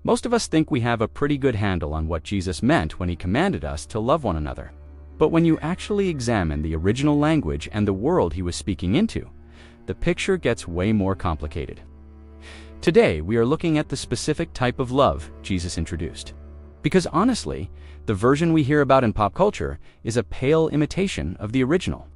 Most of us think we have a pretty good handle on what Jesus meant when he commanded us to love one another. But when you actually examine the original language and the world he was speaking into, the picture gets way more complicated. Today, we are looking at the specific type of love Jesus introduced. Because honestly, the version we hear about in pop culture is a pale imitation of the original.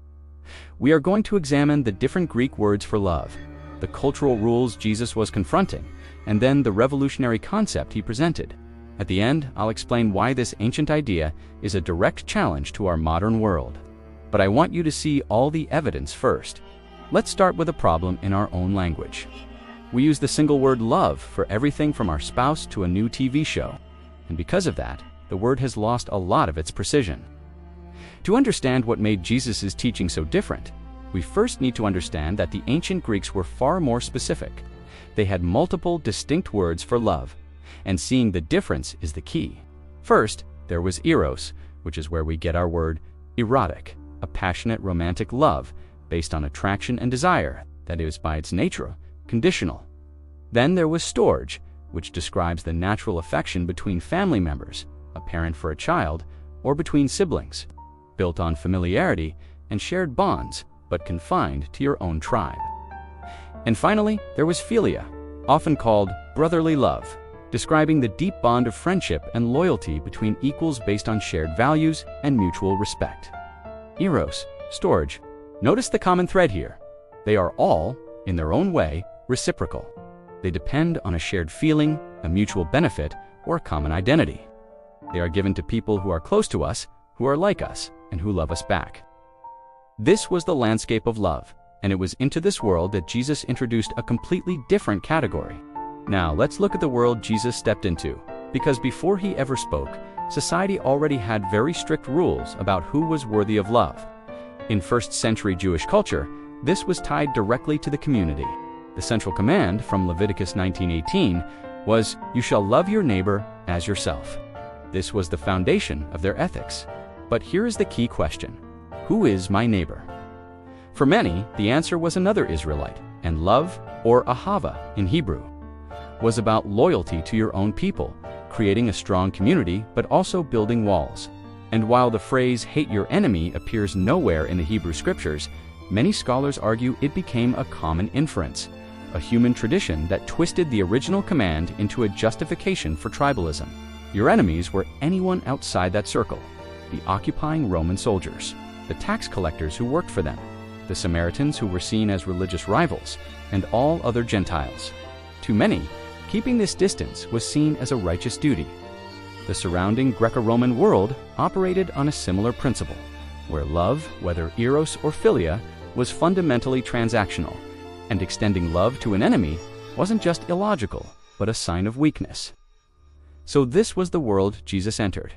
We are going to examine the different Greek words for love, the cultural rules Jesus was confronting, and then the revolutionary concept he presented. At the end, I'll explain why this ancient idea is a direct challenge to our modern world. But I want you to see all the evidence first. Let's start with a problem in our own language. We use the single word love for everything from our spouse to a new TV show. And because of that, the word has lost a lot of its precision. To understand what made Jesus' teaching so different, we first need to understand that the ancient Greeks were far more specific. They had multiple distinct words for love, and seeing the difference is the key. First, there was eros, which is where we get our word erotic, a passionate romantic love based on attraction and desire that is by its nature conditional. Then there was storge, which describes the natural affection between family members, a parent for a child, or between siblings, built on familiarity and shared bonds, but confined to your own tribe. And finally, there was philia, often called brotherly love, describing the deep bond of friendship and loyalty between equals based on shared values and mutual respect. Eros, storge. Notice the common thread here. They are all, in their own way, reciprocal. They depend on a shared feeling, a mutual benefit, or a common identity. They are given to people who are close to us, who are like us, and who love us back. This was the landscape of love, and it was into this world that Jesus introduced a completely different category. Now, let's look at the world Jesus stepped into, because before he ever spoke, society already had very strict rules about who was worthy of love. In first-century Jewish culture, this was tied directly to the community. The central command from Leviticus 19:18 was, "You shall love your neighbor as yourself." This was the foundation of their ethics. But here is the key question: who is my neighbor? For many, the answer was another Israelite, and love, or ahava in Hebrew, was about loyalty to your own people, creating a strong community, but also building walls. And while the phrase "hate your enemy" appears nowhere in the Hebrew scriptures, many scholars argue it became a common inference, a human tradition that twisted the original command into a justification for tribalism. Your enemies were anyone outside that circle: the occupying Roman soldiers, the tax collectors who worked for them, the Samaritans who were seen as religious rivals, and all other Gentiles. To many, keeping this distance was seen as a righteous duty. The surrounding Greco-Roman world operated on a similar principle, where love, whether eros or philia, was fundamentally transactional, and extending love to an enemy wasn't just illogical, but a sign of weakness. So this was the world Jesus entered,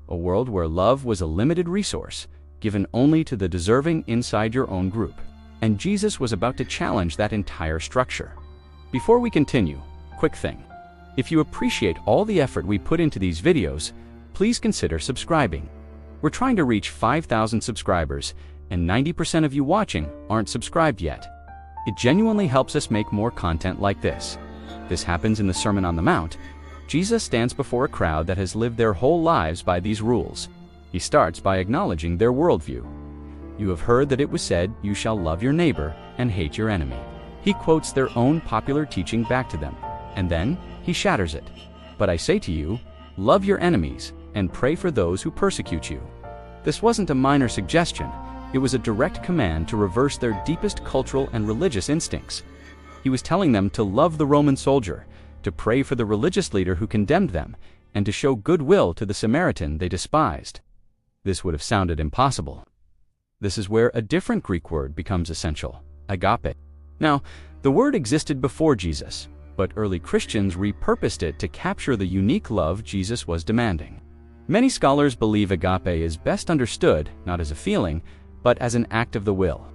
a world where love was a limited resource, given only to the deserving inside your own group. And Jesus was about to challenge that entire structure. Before we continue, quick thing. If you appreciate all the effort we put into these videos, please consider subscribing. We're trying to reach 5,000 subscribers, and 90% of you watching aren't subscribed yet. It genuinely helps us make more content like this. This happens in the Sermon on the Mount. Jesus stands before a crowd that has lived their whole lives by these rules. He starts by acknowledging their worldview. You have heard that it was said, "You shall love your neighbor and hate your enemy." He quotes their own popular teaching back to them, and then he shatters it. "But I say to you, love your enemies and pray for those who persecute you." This wasn't a minor suggestion. It was a direct command to reverse their deepest cultural and religious instincts. He was telling them to love the Roman soldier, to pray for the religious leader who condemned them, and to show goodwill to the Samaritan they despised. This would have sounded impossible. This is where a different Greek word becomes essential: agape. Now, the word existed before Jesus, but early Christians repurposed it to capture the unique love Jesus was demanding. Many scholars believe agape is best understood not as a feeling, but as an act of the will.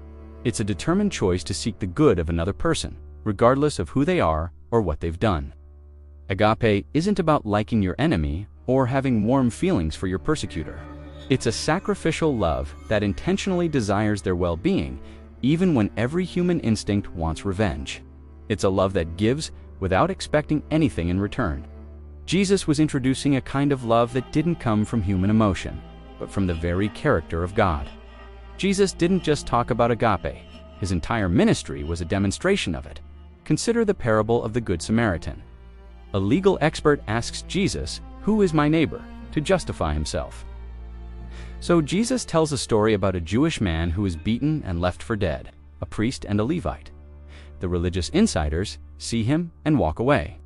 It's a determined choice to seek the good of another person, regardless of who they are or what they've done. Agape isn't about liking your enemy or having warm feelings for your persecutor. It's a sacrificial love that intentionally desires their well-being, even when every human instinct wants revenge. It's a love that gives without expecting anything in return. Jesus was introducing a kind of love that didn't come from human emotion, but from the very character of God. Jesus didn't just talk about agape. His entire ministry was a demonstration of it. Consider the parable of the Good Samaritan. A legal expert asks Jesus, "Who is my neighbor?" to justify himself. So Jesus tells a story about a Jewish man who is beaten and left for dead, a priest and a Levite. The religious insiders see him and walk away.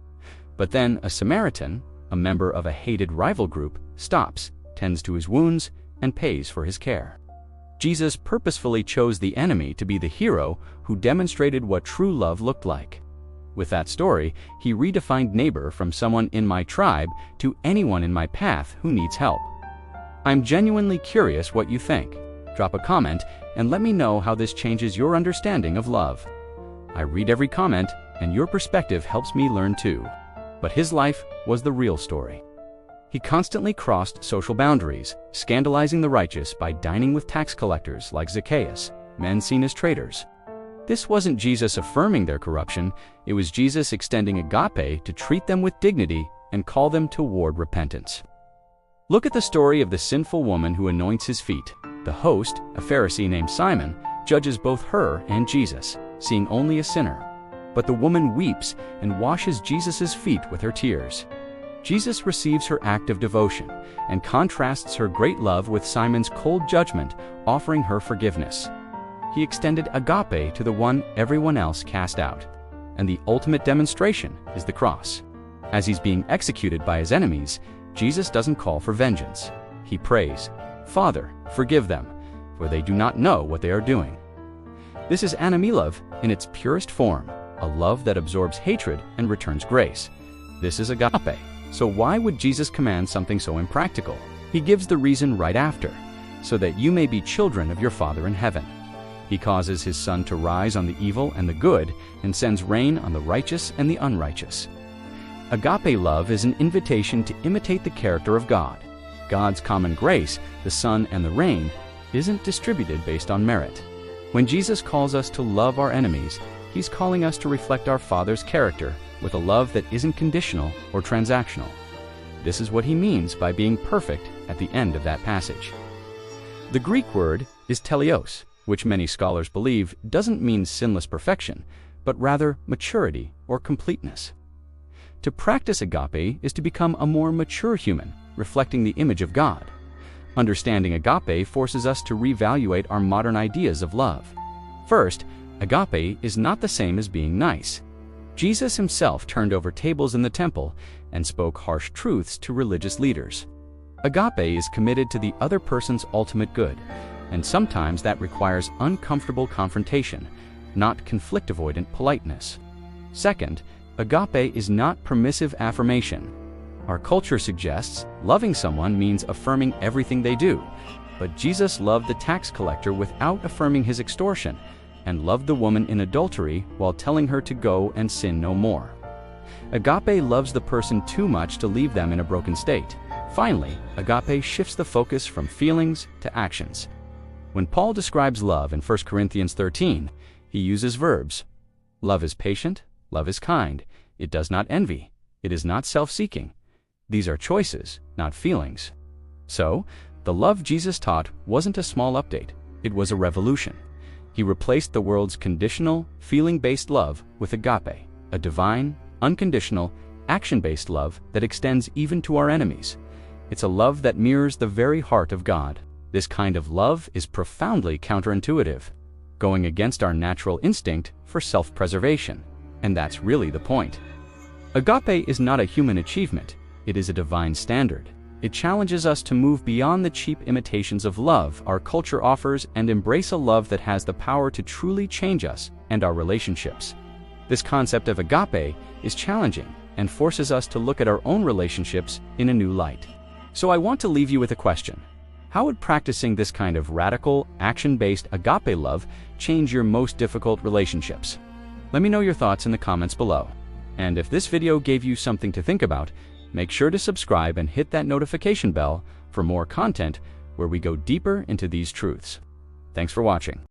But then a Samaritan, a member of a hated rival group, stops, tends to his wounds, and pays for his care. Jesus purposefully chose the enemy to be the hero who demonstrated what true love looked like. With that story, he redefined neighbor from someone in my tribe to anyone in my path who needs help. I'm genuinely curious what you think. Drop a comment and let me know how this changes your understanding of love. I read every comment, and your perspective helps me learn too. But his life was the real story. He constantly crossed social boundaries, scandalizing the righteous by dining with tax collectors like Zacchaeus, men seen as traitors. This wasn't Jesus affirming their corruption, it was Jesus extending agape to treat them with dignity and call them toward repentance. Look at the story of the sinful woman who anoints his feet. The host, a Pharisee named Simon, judges both her and Jesus, seeing only a sinner. But the woman weeps and washes Jesus' feet with her tears. Jesus receives her act of devotion and contrasts her great love with Simon's cold judgment, offering her forgiveness. He extended agape to the one everyone else cast out. And the ultimate demonstration is the cross. As he's being executed by his enemies, Jesus doesn't call for vengeance. He prays, "Father, forgive them, for they do not know what they are doing." This is anime love in its purest form, a love that absorbs hatred and returns grace. This is agape. So why would Jesus command something so impractical? He gives the reason right after, so that you may be children of your Father in heaven. He causes his sun to rise on the evil and the good, and sends rain on the righteous and the unrighteous. Agape love is an invitation to imitate the character of God. God's common grace, the sun and the rain, isn't distributed based on merit. When Jesus calls us to love our enemies, he's calling us to reflect our Father's character with a love that isn't conditional or transactional. This is what he means by being perfect at the end of that passage. The Greek word is teleos, which many scholars believe doesn't mean sinless perfection, but rather maturity or completeness. To practice agape is to become a more mature human, reflecting the image of God. Understanding agape forces us to reevaluate our modern ideas of love. First, agape is not the same as being nice. Jesus himself turned over tables in the temple and spoke harsh truths to religious leaders. Agape is committed to the other person's ultimate good, and sometimes that requires uncomfortable confrontation, not conflict-avoidant politeness. Second, agape is not permissive affirmation. Our culture suggests loving someone means affirming everything they do, but Jesus loved the tax collector without affirming his extortion, and loved the woman in adultery while telling her to go and sin no more. Agape loves the person too much to leave them in a broken state. Finally, agape shifts the focus from feelings to actions. When Paul describes love in 1 Corinthians 13, he uses verbs. Love is patient, love is kind, it does not envy, it is not self-seeking. These are choices, not feelings. So, the love Jesus taught wasn't a small update, it was a revolution. He replaced the world's conditional, feeling-based love with agape, a divine, unconditional, action-based love that extends even to our enemies. It's a love that mirrors the very heart of God. This kind of love is profoundly counterintuitive, going against our natural instinct for self-preservation. And that's really the point. Agape is not a human achievement, it is a divine standard. It challenges us to move beyond the cheap imitations of love our culture offers and embrace a love that has the power to truly change us and our relationships. This concept of agape is challenging and forces us to look at our own relationships in a new light. So I want to leave you with a question. How would practicing this kind of radical, action-based agape love change your most difficult relationships? Let me know your thoughts in the comments below. And if this video gave you something to think about, make sure to subscribe and hit that notification bell for more content where we go deeper into these truths. Thanks for watching.